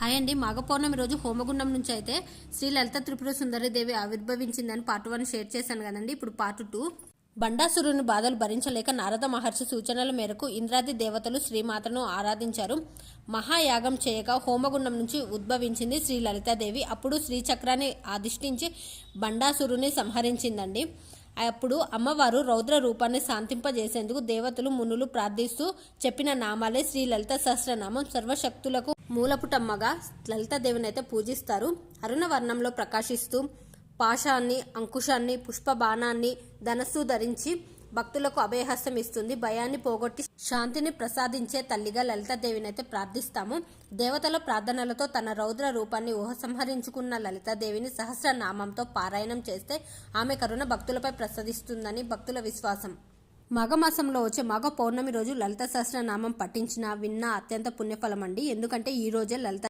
Hi అండి. మాఘ పౌర్ణమి రోజు హోమగుండం నుంచి అయితే శ్రీ లలిత త్రిపుర సుందరీదేవి ఆవిర్భవించిందని పార్ట్ 1 షేర్ చేశాను కదండి. ఇప్పుడు పార్ట్ 2. బండాసురుని బాధలు భరించలేక నారద మహర్షి సూచనల మేరకు ఇంద్రాది దేవతలు శ్రీమాతను ఆరాధించారు. మహాయాగం చేయగా హోమగుండం నుంచి ఉద్భవించింది శ్రీ లలితాదేవి. అప్పుడు శ్రీచక్రాన్ని అధిష్ఠించి బండాసురుని సంహరించిందండి. అప్పుడు అమ్మవారు రౌద్ర రూపాన్ని శాంతింపజేసేందుకు దేవతలు మునులు ప్రార్థిస్తూ చెప్పిన నామాలే శ్రీ లలిత సహస్రనామం. సర్వశక్తులకు మూలపుటమ్మగా లలితాదేవిని అయితే పూజిస్తారు. అరుణ వర్ణంలో ప్రకాశిస్తూ పాశాన్ని, అంకుశాన్ని, పుష్పబాణాన్ని, ధనస్సు ధరించి భక్తులకు అభయహస్తం ఇస్తుంది. భయాన్ని పోగొట్టి శాంతిని ప్రసాదించే తల్లిగా లలితాదేవిని అయితే ప్రార్థిస్తాము. దేవతల ప్రార్థనలతో తన రౌద్ర రూపాన్ని ఉపసంహరించుకున్న లలితాదేవిని సహస్రనామంతో పారాయణం చేస్తే ఆమె కరుణ భక్తులపై ప్రసాదిస్తుందని భక్తుల విశ్వాసం. మాఘమాసంలో వచ్చే మాఘ పౌర్ణమి రోజు లలిత సహస్రనామం పఠించినా విన్నా అత్యంత పుణ్యఫలం అండి. ఎందుకంటే ఈ రోజే లలిత